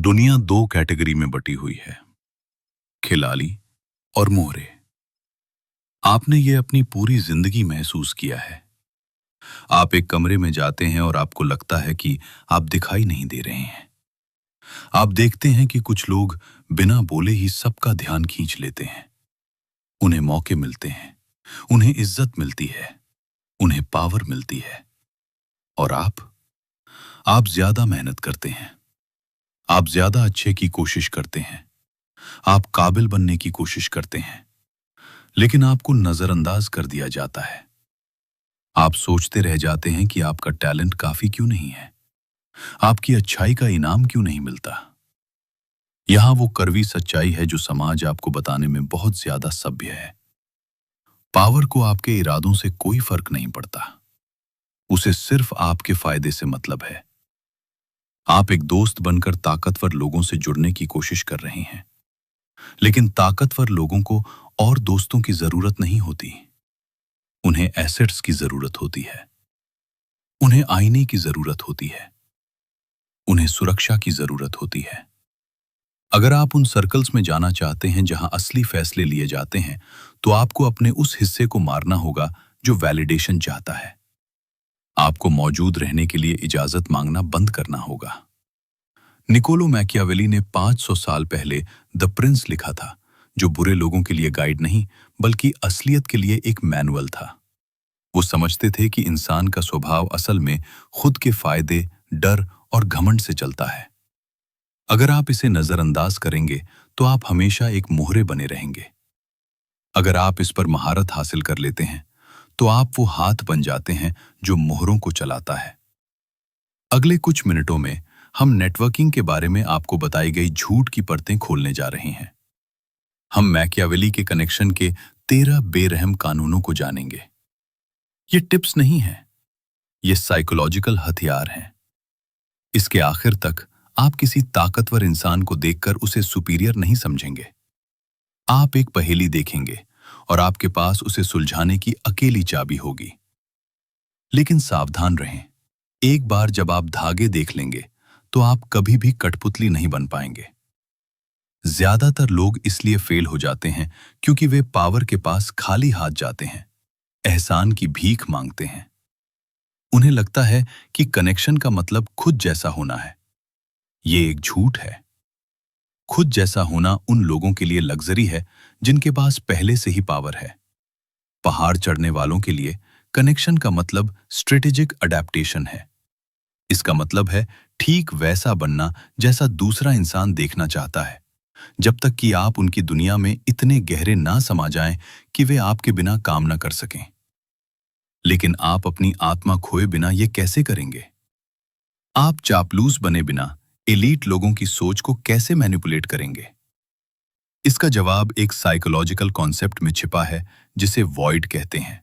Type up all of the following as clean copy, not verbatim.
दुनिया दो कैटेगरी में बटी हुई है, खिलाड़ी और मोहरे। आपने ये अपनी पूरी जिंदगी महसूस किया है। आप एक कमरे में जाते हैं और आपको लगता है कि आप दिखाई नहीं दे रहे हैं। आप देखते हैं कि कुछ लोग बिना बोले ही सबका ध्यान खींच लेते हैं। उन्हें मौके मिलते हैं, उन्हें इज्जत मिलती है, उन्हें पावर मिलती है। और आप ज्यादा मेहनत करते हैं, आप ज्यादा अच्छे की कोशिश करते हैं, आप काबिल बनने की कोशिश करते हैं, लेकिन आपको नजरअंदाज कर दिया जाता है। आप सोचते रह जाते हैं कि आपका टैलेंट काफी क्यों नहीं है, आपकी अच्छाई का इनाम क्यों नहीं मिलता। यहां वो कड़वी सच्चाई है जो समाज आपको बताने में बहुत ज्यादा सभ्य है। पावर को आपके इरादों से कोई फर्क नहीं पड़ता, उसे सिर्फ आपके फायदे से मतलब है। आप एक दोस्त बनकर ताकतवर लोगों से जुड़ने की कोशिश कर रहे हैं, लेकिन ताकतवर लोगों को और दोस्तों की जरूरत नहीं होती। उन्हें एसेट्स की जरूरत होती है, उन्हें आईने की जरूरत होती है, उन्हें सुरक्षा की जरूरत होती है। अगर आप उन सर्कल्स में जाना चाहते हैं जहां असली फैसले लिए जाते हैं, तो आपको अपने उस हिस्से को मारना होगा जो वैलिडेशन चाहता है। आपको मौजूद रहने के लिए इजाजत मांगना बंद करना होगा। निकोलो मैकियावेली ने 500 साल पहले द प्रिंस लिखा था, जो बुरे लोगों के लिए गाइड नहीं बल्कि असलियत के लिए एक मैनुअल था। वो समझते थे कि इंसान का स्वभाव असल में खुद के फायदे, डर और घमंड से चलता है। अगर आप इसे नजरअंदाज करेंगे तो आप हमेशा एक मोहरे बने रहेंगे। अगर आप इस पर महारत हासिल कर लेते हैं तो आप वो हाथ बन जाते हैं जो मोहरों को चलाता है। अगले कुछ मिनटों में हम नेटवर्किंग के बारे में आपको बताई गई झूठ की परतें खोलने जा रहे हैं। हम मैकियावेली के कनेक्शन के 13 बेरहम कानूनों को जानेंगे। ये टिप्स नहीं हैं, ये साइकोलॉजिकल हथियार हैं। इसके आखिर तक आप किसी ताकतवर इंसान को देखकर उसे सुपीरियर नहीं समझेंगे। आप एक पहेली देखेंगे और आपके पास उसे सुलझाने की अकेली चाबी होगी। लेकिन सावधान रहें, एक बार जब आप धागे देख लेंगे तो आप कभी भी कठपुतली नहीं बन पाएंगे। ज्यादातर लोग इसलिए फेल हो जाते हैं क्योंकि वे पावर के पास खाली हाथ जाते हैं, एहसान की भीख मांगते हैं। उन्हें लगता है कि कनेक्शन का मतलब खुद जैसा होना है। ये एक झूठ है। खुद जैसा होना उन लोगों के लिए लग्जरी है जिनके पास पहले से ही पावर है। पहाड़ चढ़ने वालों के लिए कनेक्शन का मतलब स्ट्रेटेजिक अडेप्टेशन है। इसका मतलब है ठीक वैसा बनना जैसा दूसरा इंसान देखना चाहता है, जब तक कि आप उनकी दुनिया में इतने गहरे ना समा जाएं कि वे आपके बिना काम ना कर सकें। लेकिन आप अपनी आत्मा खोए बिना ये कैसे करेंगे? आप चापलूस बने बिना एलीट लोगों की सोच को कैसे मैनिपुलेट करेंगे? इसका जवाब एक साइकोलॉजिकल कॉन्सेप्ट में छिपा है जिसे वॉइड कहते हैं।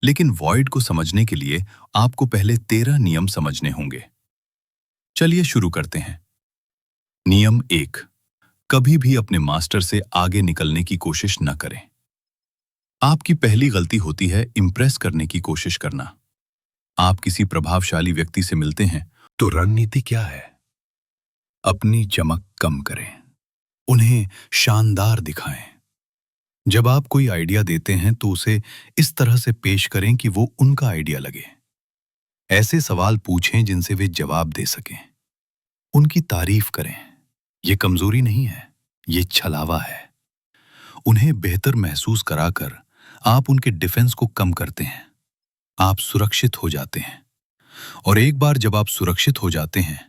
लेकिन वॉइड को समझने के लिए आपको पहले 13 नियम समझने होंगे। चलिए शुरू करते हैं। नियम 1, कभी भी अपने मास्टर से आगे निकलने की कोशिश न करें। आपकी पहली गलती होती है इंप्रेस करने की कोशिश करना। आप किसी प्रभावशाली व्यक्ति से मिलते हैं तो रणनीति क्या है? अपनी चमक कम करें, उन्हें शानदार दिखाएं। जब आप कोई आइडिया देते हैं तो उसे इस तरह से पेश करें कि वो उनका आइडिया लगे। ऐसे सवाल पूछें जिनसे वे जवाब दे सकें। उनकी तारीफ करें। ये कमजोरी नहीं है, ये छलावा है। उन्हें बेहतर महसूस कराकर आप उनके डिफेंस को कम करते हैं। आप सुरक्षित हो जाते हैं। और एक बार जब आप सुरक्षित हो जाते हैं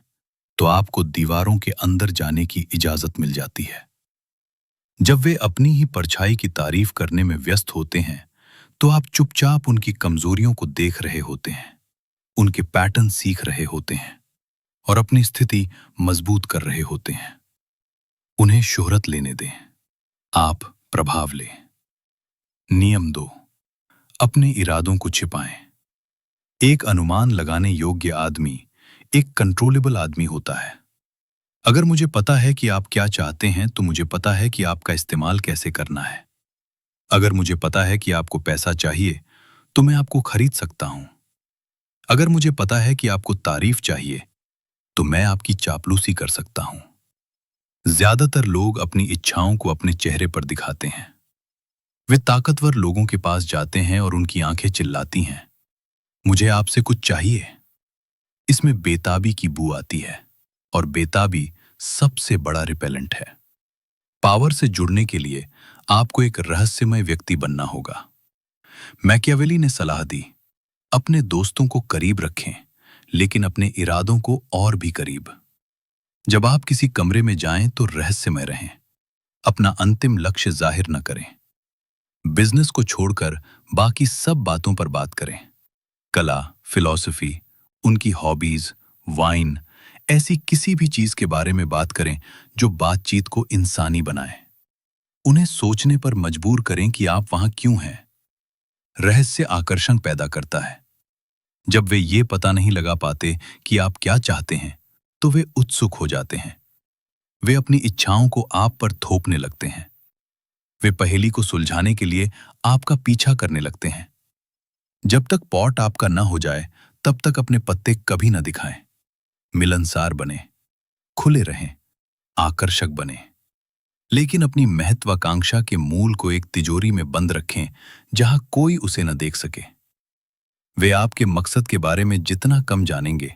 तो आपको दीवारों के अंदर जाने की इजाजत मिल जाती है। जब वे अपनी ही परछाई की तारीफ करने में व्यस्त होते हैं तो आप चुपचाप उनकी कमजोरियों को देख रहे होते हैं, उनके पैटर्न सीख रहे होते हैं और अपनी स्थिति मजबूत कर रहे होते हैं। उन्हें शोहरत लेने दें, आप प्रभाव लें। नियम 2, अपने इरादों को छिपाएं। एक अनुमान लगाने योग्य आदमी एक कंट्रोलेबल आदमी होता है। अगर मुझे पता है कि आप क्या चाहते हैं तो मुझे पता है कि आपका इस्तेमाल कैसे करना है। अगर मुझे पता है कि आपको पैसा चाहिए तो मैं आपको खरीद सकता हूं। अगर मुझे पता है कि आपको तारीफ चाहिए तो मैं आपकी चापलूसी कर सकता हूं। ज्यादातर लोग अपनी इच्छाओं को अपने चेहरे पर दिखाते हैं। वे ताकतवर लोगों के पास जाते हैं और उनकी आंखें चिल्लाती हैं, मुझे आपसे कुछ चाहिए। इसमें बेताबी की बू आती है, और बेताबी सबसे बड़ा रिपेलेंट है। पावर से जुड़ने के लिए आपको एक रहस्यमय व्यक्ति बनना होगा। मैकियावेली ने सलाह दी, अपने दोस्तों को करीब रखें, लेकिन अपने इरादों को और भी करीब। जब आप किसी कमरे में जाएं तो रहस्यमय रहें, अपना अंतिम लक्ष्य जाहिर न करें। बिजनेस को छोड़कर बाकी सब बातों पर बात करें। कला, फिलॉसफी, उनकी हॉबीज, वाइन, ऐसी किसी भी चीज के बारे में बात करें जो बातचीत को इंसानी बनाए। उन्हें सोचने पर मजबूर करें कि आप वहां क्यों हैं। रहस्य आकर्षण पैदा करता है। जब वे ये पता नहीं लगा पाते कि आप क्या चाहते हैं, तो वे उत्सुक हो जाते हैं। वे अपनी इच्छाओं को आप पर थोपने लगते हैं। वे पहेली को सुलझाने के लिए आपका पीछा करने लगते हैं। जब तक पॉट आपका न हो जाए, तब तक अपने पत्ते कभी न दिखाएं। मिलनसार बने, खुले रहें, आकर्षक बने, लेकिन अपनी महत्वाकांक्षा के मूल को एक तिजोरी में बंद रखें, जहां कोई उसे न देख सके। वे आपके मकसद के बारे में जितना कम जानेंगे,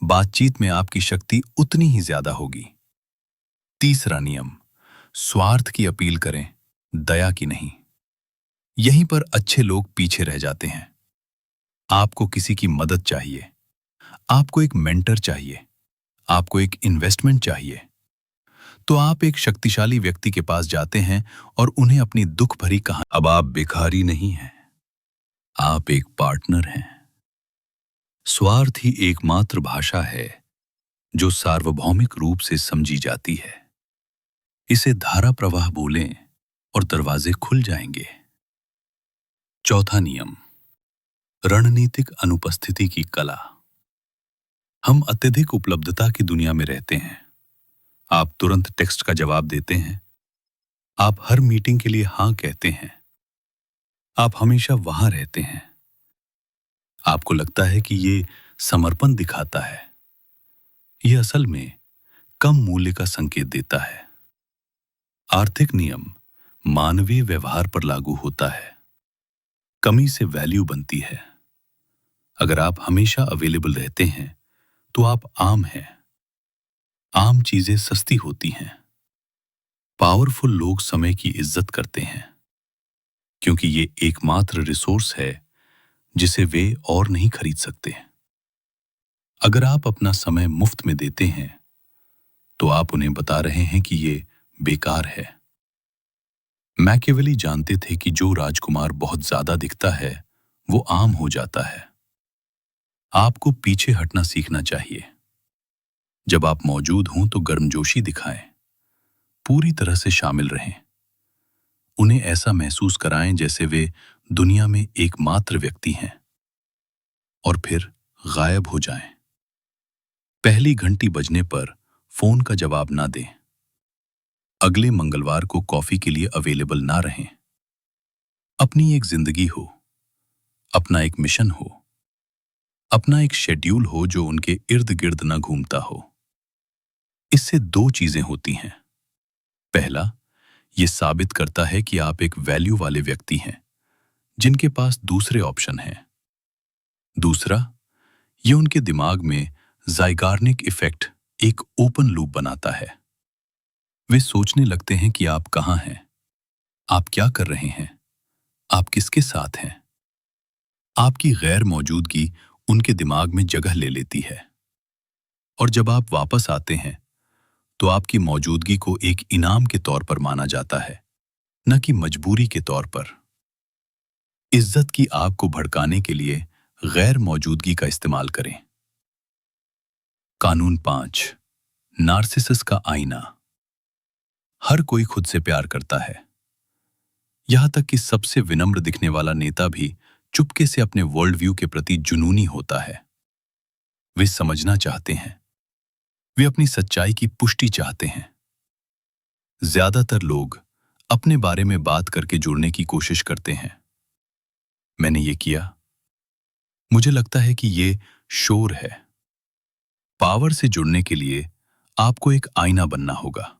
बातचीत में आपकी शक्ति उतनी ही ज्यादा होगी। तीसरा नियम, स्वार्थ की अपील करें, दया की नहीं। यहीं पर अच्छे लोग पीछे रह जाते हैं। आपको किसी की मदद चाहिए, आपको एक मेंटर चाहिए, आपको एक इन्वेस्टमेंट चाहिए, तो आप एक शक्तिशाली व्यक्ति के पास जाते हैं और उन्हें अपनी दुख भरी कहानी। अब आप भिखारी नहीं हैं, आप एक पार्टनर हैं। स्वार्थ ही एकमात्र भाषा है जो सार्वभौमिक रूप से समझी जाती है। इसे धारा प्रवाह बोलें और दरवाजे खुल जाएंगे। चौथा नियम, रणनीतिक अनुपस्थिति की कला। हम अत्यधिक उपलब्धता की दुनिया में रहते हैं। आप तुरंत टेक्स्ट का जवाब देते हैं, आप हर मीटिंग के लिए हां कहते हैं, आप हमेशा वहां रहते हैं। आपको लगता है कि ये समर्पण दिखाता है। यह असल में कम मूल्य का संकेत देता है। आर्थिक नियम मानवीय व्यवहार पर लागू होता है। कमी से वैल्यू बनती है। अगर आप हमेशा अवेलेबल रहते हैं, तो आप आम हैं। आम चीजें सस्ती होती हैं। पावरफुल लोग समय की इज्जत करते हैं, क्योंकि ये एकमात्र रिसोर्स है जिसे वे और नहीं खरीद सकते। अगर आप अपना समय मुफ्त में देते हैं, तो आप उन्हें बता रहे हैं कि ये बेकार है। मैकियावेली जानते थे कि जो राजकुमार बहुत ज्यादा दिखता है, वो आम हो जाता है। आपको पीछे हटना सीखना चाहिए। जब आप मौजूद हों तो गर्मजोशी दिखाएं, पूरी तरह से शामिल रहें। उन्हें ऐसा महसूस कराएं जैसे वे दुनिया में एकमात्र व्यक्ति हैं, और फिर गायब हो जाएं। पहली घंटी बजने पर फोन का जवाब ना दें। अगले मंगलवार को कॉफी के लिए अवेलेबल ना रहें। अपनी एक जिंदगी हो, अपना एक मिशन हो, अपना एक शेड्यूल हो जो उनके इर्द गिर्द न घूमता हो। इससे दो चीजें होती हैं। पहला, यह साबित करता है कि आप एक वैल्यू वाले व्यक्ति हैं, जिनके पास दूसरे ऑप्शन हैं। दूसरा, यह उनके दिमाग में ज़ाइगार्निक इफेक्ट, एक ओपन लूप बनाता है। वे सोचने लगते हैं कि आप कहां हैं, आप क्या कर रहे हैं, आप किसके साथ हैं। आपकी गैर मौजूदगी उनके दिमाग में जगह ले लेती है, और जब आप वापस आते हैं, तो आपकी मौजूदगी को एक इनाम के तौर पर माना जाता है, न कि मजबूरी के तौर पर। इज्जत की आग को भड़काने के लिए गैर मौजूदगी का इस्तेमाल करें। कानून 5, नार्सिसस का आईना। हर कोई खुद से प्यार करता है। यहां तक कि सबसे विनम्र दिखने वाला नेता भी चुपके से अपने वर्ल्ड व्यू के प्रति जुनूनी होता है। वे समझना चाहते हैं, वे अपनी सच्चाई की पुष्टि चाहते हैं। ज्यादातर लोग अपने बारे में बात करके जुड़ने की कोशिश करते हैं। मैंने ये किया, मुझे लगता है कि ये शोर है। पावर से जुड़ने के लिए आपको एक आईना बनना होगा।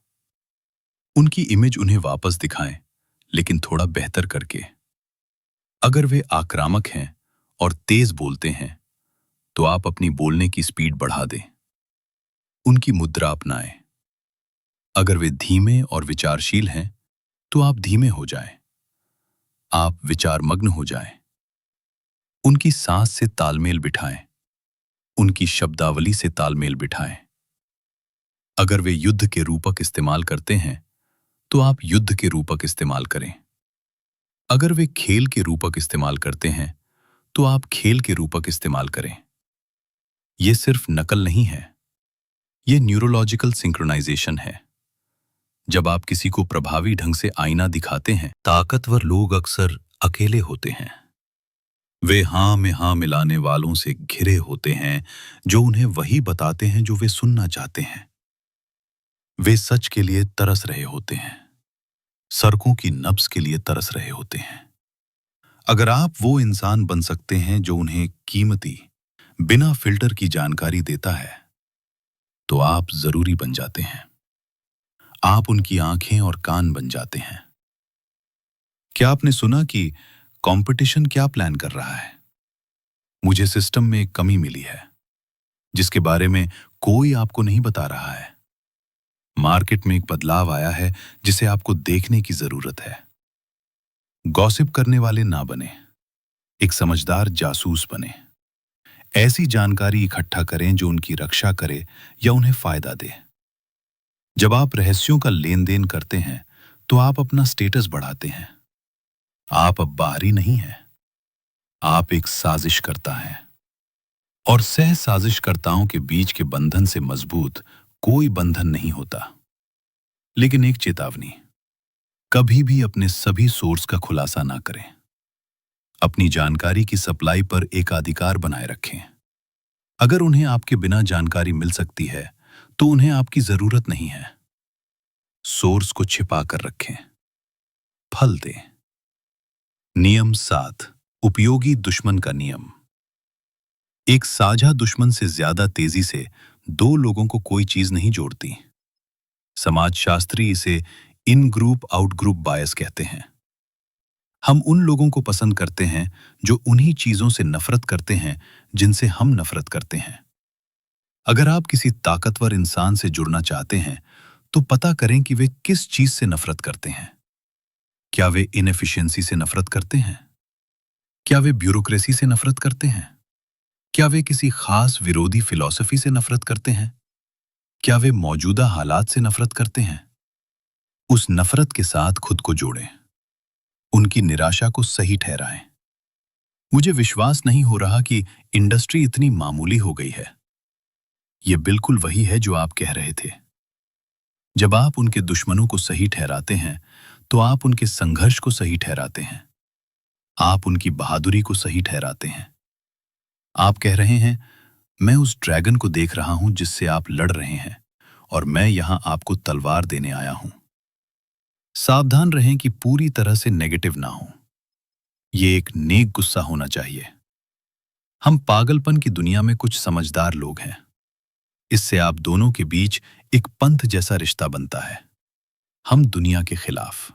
उनकी इमेज उन्हें वापस दिखाएं, लेकिन थोड़ा बेहतर करके। अगर वे आक्रामक हैं और तेज बोलते हैं, तो आप अपनी बोलने की स्पीड बढ़ा दें। उनकी मुद्रा अपनाएं। अगर वे धीमे और विचारशील हैं, तो आप धीमे हो जाएं। आप विचारमग्न हो जाएं। उनकी सांस से तालमेल बिठाएं। उनकी शब्दावली से तालमेल बिठाएं। अगर वे युद्ध के रूपक इस्तेमाल करते हैं, तो आप युद्ध के रूपक इस्तेमाल करें। अगर वे खेल के रूपक इस्तेमाल करते हैं, तो आप खेल के रूपक इस्तेमाल करें। यह सिर्फ नकल नहीं है, यह न्यूरोलॉजिकल सिंक्रोनाइजेशन है। जब आप किसी को प्रभावी ढंग से आईना दिखाते हैं, ताकतवर लोग अक्सर अकेले होते हैं। वे हाँ में हाँ मिलाने वालों से घिरे होते हैं, जो उन्हें वही बताते हैं जो वे सुनना चाहते हैं। वे सच के लिए तरस रहे होते हैं, सड़कों की नब्ज के लिए तरस रहे होते हैं। अगर आप वो इंसान बन सकते हैं जो उन्हें कीमती, बिना फिल्टर की जानकारी देता है, तो आप जरूरी बन जाते हैं। आप उनकी आंखें और कान बन जाते हैं। क्या आपने सुना कि कंपटीशन क्या प्लान कर रहा है? मुझे सिस्टम में एक कमी मिली है, जिसके बारे में कोई आपको नहीं बता रहा है। मार्केट में एक बदलाव आया है जिसे आपको देखने की जरूरत है। गॉसिप करने वाले ना बने, एक समझदार जासूस बने। ऐसी जानकारी इकट्ठा करें जो उनकी रक्षा करे या उन्हें फायदा दे। जब आप रहस्यों का लेन देन करते हैं, तो आप अपना स्टेटस बढ़ाते हैं। आप अब बाहरी नहीं हैं, आप एक साजिशकर्ता हैं। और सह साजिशकर्ताओं के बीच के बंधन से मजबूत कोई बंधन नहीं होता। लेकिन एक चेतावनी, कभी भी अपने सभी सोर्स का खुलासा ना करें। अपनी जानकारी की सप्लाई पर एकाधिकार बनाए रखें। अगर उन्हें आपके बिना जानकारी मिल सकती है, तो उन्हें आपकी जरूरत नहीं है। सोर्स को छिपा कर रखें। फल दें। नियम 7, उपयोगी दुश्मन का नियम। एक साझा दुश्मन से ज्यादा तेजी से दो लोगों को कोई चीज नहीं जोड़ती। समाजशास्त्री इसे इन ग्रुप आउट ग्रुप बायस कहते हैं। हम उन लोगों को पसंद करते हैं जो उन्हीं चीजों से नफरत करते हैं जिनसे हम नफरत करते हैं। अगर आप किसी ताकतवर इंसान से जुड़ना चाहते हैं, तो पता करें कि वे किस चीज से नफरत करते हैं। क्या वे इनएफिशिएंसी से नफरत करते हैं? क्या वे ब्यूरोक्रेसी से नफरत करते हैं? क्या वे किसी खास विरोधी फिलॉसफी से नफरत करते हैं? क्या वे मौजूदा हालात से नफरत करते हैं? उस नफरत के साथ खुद को जोड़ें। उनकी निराशा को सही ठहराएं। मुझे विश्वास नहीं हो रहा कि इंडस्ट्री इतनी मामूली हो गई है। यह बिल्कुल वही है जो आप कह रहे थे। जब आप उनके दुश्मनों को सही ठहराते हैं, तो आप उनके संघर्ष को सही ठहराते हैं। आप उनकी बहादुरी को सही ठहराते हैं। आप कह रहे हैं, मैं उस ड्रैगन को देख रहा हूं जिससे आप लड़ रहे हैं, और मैं यहां आपको तलवार देने आया हूं। सावधान रहें कि पूरी तरह से नेगेटिव ना हो। ये एक नेक गुस्सा होना चाहिए। हम पागलपन की दुनिया में कुछ समझदार लोग हैं। इससे आप दोनों के बीच एक पंथ जैसा रिश्ता बनता है। हम दुनिया के खिलाफ,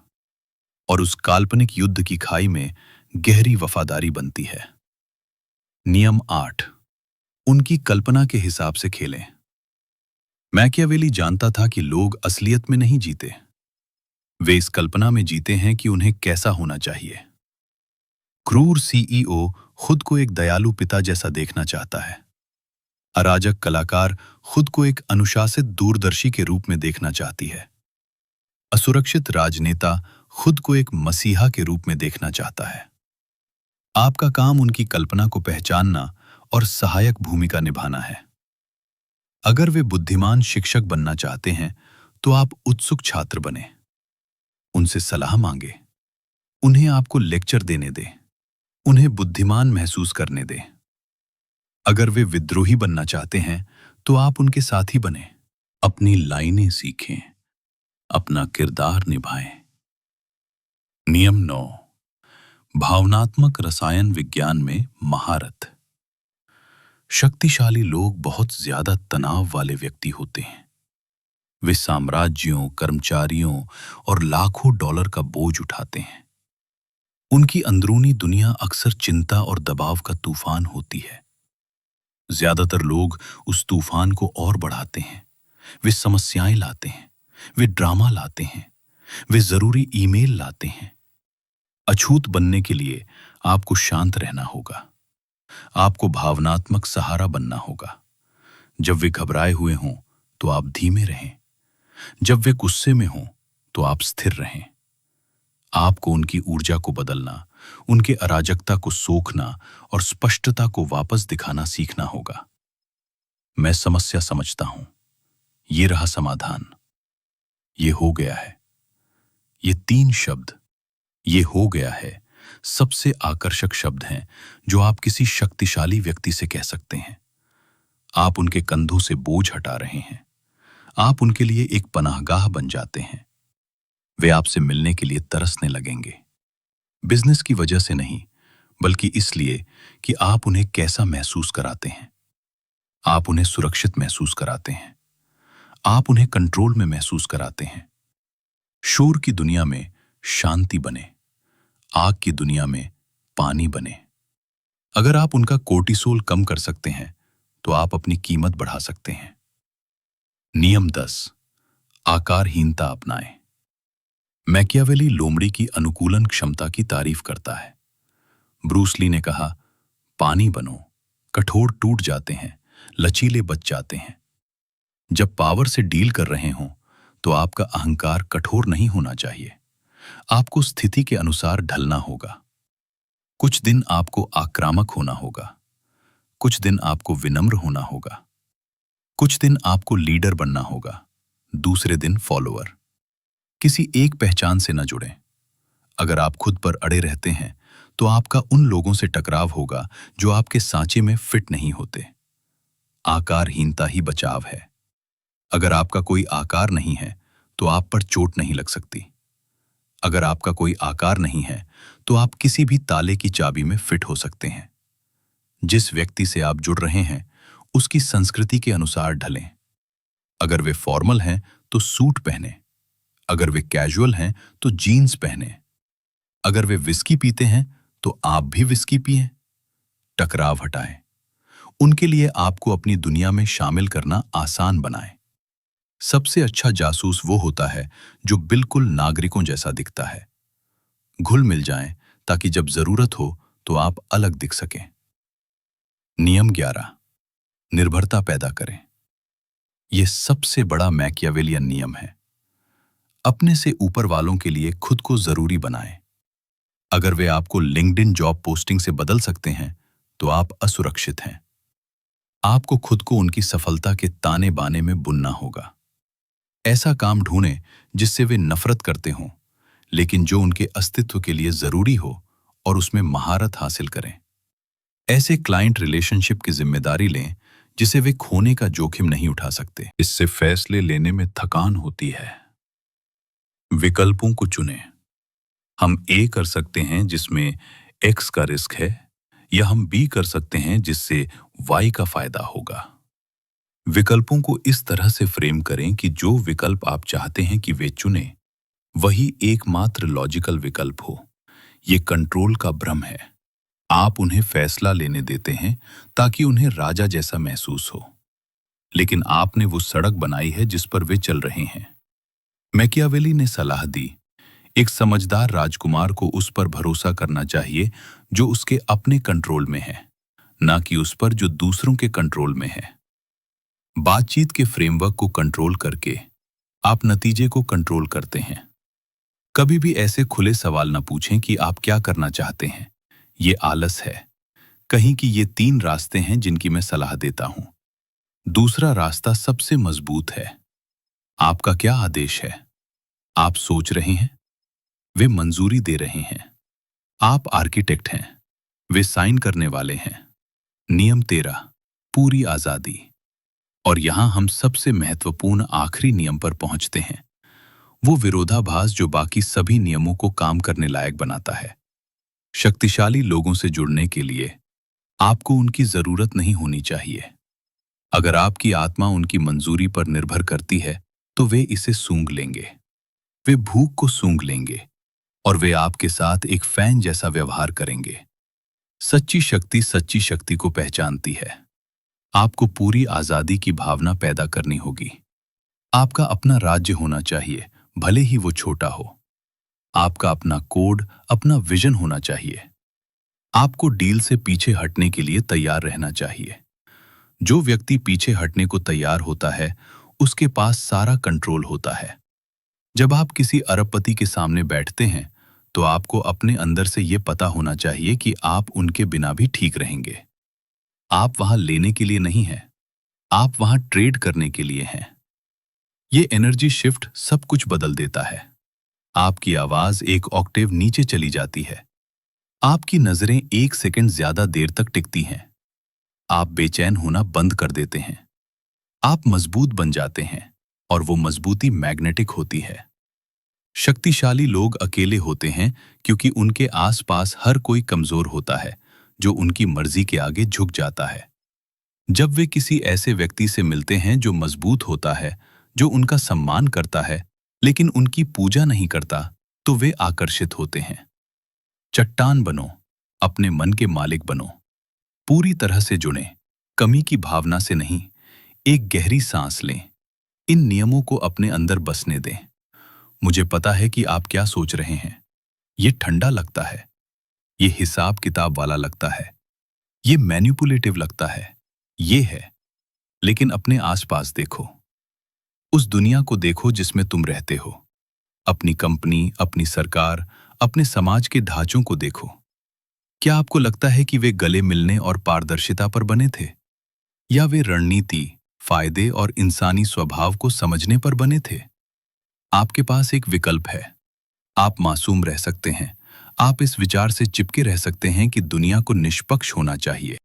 और उस काल्पनिक युद्ध की खाई में गहरी वफादारी बनती है। नियम 8, उनकी कल्पना के हिसाब से खेलें। मैकियावेली जानता था कि लोग असलियत में नहीं जीते, वे इस कल्पना में जीते हैं कि उन्हें कैसा होना चाहिए। क्रूर सीईओ खुद को एक दयालु पिता जैसा देखना चाहता है। अराजक कलाकार खुद को एक अनुशासित दूरदर्शी के रूप में देखना चाहती है। असुरक्षित राजनेता खुद को एक मसीहा के रूप में देखना चाहता है। आपका काम उनकी कल्पना को पहचानना और सहायक भूमिका निभाना है। अगर वे बुद्धिमान शिक्षक बनना चाहते हैं, तो आप उत्सुक छात्र बने। उनसे सलाह मांगे। उन्हें आपको लेक्चर देने दें। उन्हें बुद्धिमान महसूस करने दें। अगर वे विद्रोही बनना चाहते हैं, तो आप उनके साथी बने। अपनी लाइनें सीखें, अपना किरदार निभाएं। नियम 9, भावनात्मक रसायन विज्ञान में महारत। शक्तिशाली लोग बहुत ज्यादा तनाव वाले व्यक्ति होते हैं। वे साम्राज्यों, कर्मचारियों और लाखों डॉलर का बोझ उठाते हैं। उनकी अंदरूनी दुनिया अक्सर चिंता और दबाव का तूफान होती है। ज्यादातर लोग उस तूफान को और बढ़ाते हैं। वे समस्याएं लाते हैं, वे ड्रामा लाते हैं, वे जरूरी ईमेल लाते हैं। अछूत बनने के लिए आपको शांत रहना होगा। आपको भावनात्मक सहारा बनना होगा। जब वे घबराए हुए हों तो आप धीमे रहें। जब वे गुस्से में हों तो आप स्थिर रहें। आपको उनकी ऊर्जा को बदलना, उनके अराजकता को सोखना और स्पष्टता को वापस दिखाना सीखना होगा। मैं समस्या समझता हूं, ये रहा समाधान, ये हो गया है। ये 3 शब्द, ये हो गया है, सबसे आकर्षक शब्द हैं जो आप किसी शक्तिशाली व्यक्ति से कह सकते हैं। आप उनके कंधों से बोझ हटा रहे हैं। आप उनके लिए एक पनाहगाह बन जाते हैं। वे आपसे मिलने के लिए तरसने लगेंगे। बिजनेस की वजह से नहीं, बल्कि इसलिए कि आप उन्हें कैसा महसूस कराते हैं। आप उन्हें सुरक्षित महसूस कराते हैं। आप उन्हें कंट्रोल में महसूस कराते हैं। शोर की दुनिया में शांति बने, आग की दुनिया में पानी बने। अगर आप उनका कोर्टिसोल कम कर सकते हैं तो आप अपनी कीमत बढ़ा सकते हैं। नियम 10, आकारहीनता अपनाएं। मैकियावेली लोमड़ी की अनुकूलन क्षमता की तारीफ करता है। ब्रूस ली ने कहा, पानी बनो, कठोर टूट जाते हैं, लचीले बच जाते हैं। जब पावर से डील कर रहे हों तो आपका अहंकार कठोर नहीं होना चाहिए। आपको स्थिति के अनुसार ढलना होगा। कुछ दिन आपको आक्रामक होना होगा, कुछ दिन आपको विनम्र होना होगा, कुछ दिन आपको लीडर बनना होगा, दूसरे दिन फॉलोअर। किसी एक पहचान से न जुड़ें। अगर आप खुद पर अड़े रहते हैं तो आपका उन लोगों से टकराव होगा जो आपके सांचे में फिट नहीं होते। आकारहीनता ही बचाव है। अगर आपका कोई आकार नहीं है तो आप पर चोट नहीं लग सकती। अगर आपका कोई आकार नहीं है तो आप किसी भी ताले की चाबी में फिट हो सकते हैं। जिस व्यक्ति से आप जुड़ रहे हैं उसकी संस्कृति के अनुसार ढलें। अगर वे फॉर्मल हैं तो सूट पहने। अगर वे कैजुअल हैं तो जीन्स पहने। अगर वे विस्की पीते हैं तो आप भी विस्की पिएं। टकराव हटाएं। उनके लिए आपको अपनी दुनिया में शामिल करना आसान बनाएं। सबसे अच्छा जासूस वो होता है जो बिल्कुल नागरिकों जैसा दिखता है। घुल मिल जाएं ताकि जब जरूरत हो तो आप अलग दिख सकें। नियम 11, निर्भरता पैदा करें। यह सबसे बड़ा मैकियावेलियन नियम है। अपने से ऊपर वालों के लिए खुद को जरूरी बनाएं। अगर वे आपको लिंक्डइन जॉब पोस्टिंग से बदल सकते हैं तो आप असुरक्षित हैं। आपको खुद को उनकी सफलता के ताने बाने में बुनना होगा। ऐसा काम ढूंढें जिससे वे नफरत करते हों, लेकिन जो उनके अस्तित्व के लिए जरूरी हो, और उसमें महारत हासिल करें। ऐसे क्लाइंट रिलेशनशिप की जिम्मेदारी लें जिसे वे खोने का जोखिम नहीं उठा सकते। इससे फैसले लेने में थकान होती है। विकल्पों को चुनें। हम ए कर सकते हैं जिसमें एक्स का रिस्क है, या हम बी कर सकते हैं जिससे वाई का फायदा होगा। विकल्पों को इस तरह से फ्रेम करें कि जो विकल्प आप चाहते हैं कि वे चुनें वही एकमात्र लॉजिकल विकल्प हो। ये कंट्रोल का भ्रम है। आप उन्हें फैसला लेने देते हैं ताकि उन्हें राजा जैसा महसूस हो, लेकिन आपने वो सड़क बनाई है जिस पर वे चल रहे हैं। मैकियावेली ने सलाह दी, एक समझदार राजकुमार को उस पर भरोसा करना चाहिए जो उसके अपने कंट्रोल में है, ना कि उस पर जो दूसरों के कंट्रोल में है। बातचीत के फ्रेमवर्क को कंट्रोल करके आप नतीजे को कंट्रोल करते हैं। कभी भी ऐसे खुले सवाल न पूछें कि आप क्या करना चाहते हैं। ये आलस है। कहीं कि ये 3 रास्ते हैं जिनकी मैं सलाह देता हूं। दूसरा रास्ता सबसे मजबूत है। आपका क्या आदेश है? आप सोच रहे हैं, वे मंजूरी दे रहे हैं। आप आर्किटेक्ट हैं, वे साइन करने वाले हैं। नियम 13, पूरी आजादी। और यहां हम सबसे महत्वपूर्ण आखिरी नियम पर पहुंचते हैं, वो विरोधाभास जो बाकी सभी नियमों को काम करने लायक बनाता है। शक्तिशाली लोगों से जुड़ने के लिए आपको उनकी जरूरत नहीं होनी चाहिए। अगर आपकी आत्मा उनकी मंजूरी पर निर्भर करती है, तो वे इसे सूंघ लेंगे। वे भूख को सूंघ लेंगे और वे आपके साथ एक फैन जैसा व्यवहार करेंगे। सच्ची शक्ति को पहचानती है। आपको पूरी आजादी की भावना पैदा करनी होगी। आपका अपना राज्य होना चाहिए, भले ही वो छोटा हो। आपका अपना कोड, अपना विजन होना चाहिए। आपको डील से पीछे हटने के लिए तैयार रहना चाहिए। जो व्यक्ति पीछे हटने को तैयार होता है, उसके पास सारा कंट्रोल होता है। जब आप किसी अरबपति के सामने बैठते हैं, तो आपको अपने अंदर से ये पता होना चाहिए कि आप उनके बिना भी ठीक रहेंगे। आप वहां लेने के लिए नहीं हैं, आप वहां ट्रेड करने के लिए हैं। ये एनर्जी शिफ्ट सब कुछ बदल देता है। आपकी आवाज एक ऑक्टेव नीचे चली जाती है। आपकी नजरें 1 सेकंड ज्यादा देर तक टिकती हैं। आप बेचैन होना बंद कर देते हैं। आप मजबूत बन जाते हैं और वो मजबूती मैग्नेटिक होती है। शक्तिशाली लोग अकेले होते हैं क्योंकि उनके आसपास हर कोई कमजोर होता है, जो उनकी मर्जी के आगे झुक जाता है। जब वे किसी ऐसे व्यक्ति से मिलते हैं जो मजबूत होता है, जो उनका सम्मान करता है लेकिन उनकी पूजा नहीं करता, तो वे आकर्षित होते हैं। चट्टान बनो, अपने मन के मालिक बनो। पूरी तरह से जुड़ें, कमी की भावना से नहीं। एक गहरी सांस लें। इन नियमों को अपने अंदर बसने दें। मुझे पता है कि आप क्या सोच रहे हैं। ये ठंडा लगता है, ये हिसाब किताब वाला लगता है, ये मैनिपुलेटिव लगता है। ये है, लेकिन अपने आसपास देखो। उस दुनिया को देखो जिसमें तुम रहते हो। अपनी कंपनी, अपनी सरकार, अपने समाज के ढांचों को देखो। क्या आपको लगता है कि वे गले मिलने और पारदर्शिता पर बने थे, या वे रणनीति, फायदे और इंसानी स्वभाव को समझने पर बने थे? आपके पास एक विकल्प है। आप मासूम रह सकते हैं। आप इस विचार से चिपके रह सकते हैं कि दुनिया को निष्पक्ष होना चाहिए।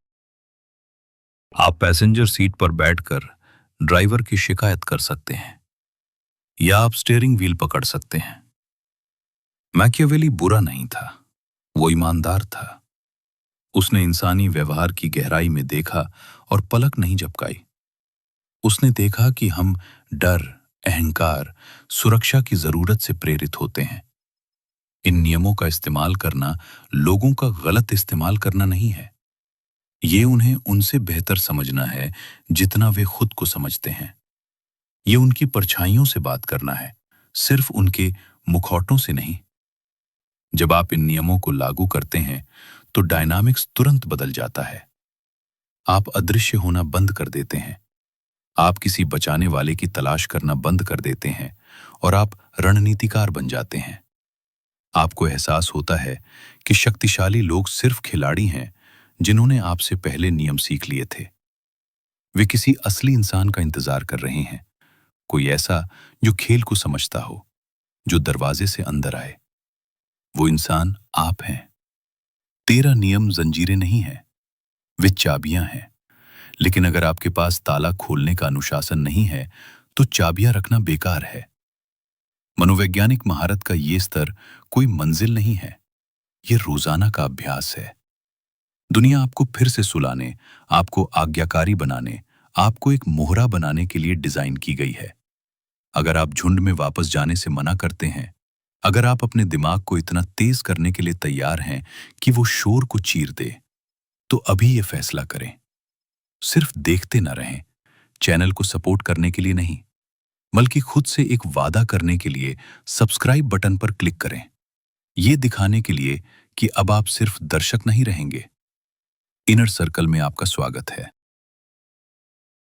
आप पैसेंजर सीट पर बैठकर ड्राइवर की शिकायत कर सकते हैं, या आप स्टीयरिंग व्हील पकड़ सकते हैं। मैकियावेली बुरा नहीं था, वो ईमानदार था। उसने इंसानी व्यवहार की गहराई में देखा और पलक नहीं झपकाई। उसने देखा कि हम डर, अहंकार, सुरक्षा की जरूरत से प्रेरित होते हैं। इन नियमों का इस्तेमाल करना लोगों का गलत इस्तेमाल करना नहीं है। ये उन्हें उनसे बेहतर समझना है जितना वे खुद को समझते हैं। ये उनकी परछाइयों से बात करना है, सिर्फ उनके मुखौटों से नहीं। जब आप इन नियमों को लागू करते हैं, तो डायनामिक्स तुरंत बदल जाता है। आप अदृश्य होना बंद कर देते हैं। आप किसी बचाने वाले की तलाश करना बंद कर देते हैं और आप रणनीतिकार बन जाते हैं। आपको एहसास होता है कि शक्तिशाली लोग सिर्फ खिलाड़ी हैं जिन्होंने आपसे पहले नियम सीख लिए थे। वे किसी असली इंसान का इंतजार कर रहे हैं, कोई ऐसा जो खेल को समझता हो, जो दरवाजे से अंदर आए। वो इंसान आप हैं। 13 नियम जंजीरें नहीं हैं, वे चाबियां हैं। लेकिन अगर आपके पास ताला खोलने का अनुशासन नहीं है, तो चाबियां रखना बेकार है। मनोवैज्ञानिक महारत का ये स्तर कोई मंजिल नहीं है, ये रोजाना का अभ्यास है। दुनिया आपको फिर से सुलाने, आपको आज्ञाकारी बनाने, आपको एक मोहरा बनाने के लिए डिजाइन की गई है। अगर आप झुंड में वापस जाने से मना करते हैं, अगर आप अपने दिमाग को इतना तेज करने के लिए तैयार हैं कि वो शोर को चीर दे, तो अभी ये फैसला करें। सिर्फ देखते न रहें, चैनल को सपोर्ट करने के लिए नहीं, बल्कि खुद से एक वादा करने के लिए सब्सक्राइब बटन पर क्लिक करें। ये दिखाने के लिए कि अब आप सिर्फ दर्शक नहीं रहेंगे। इनर सर्कल में आपका स्वागत है।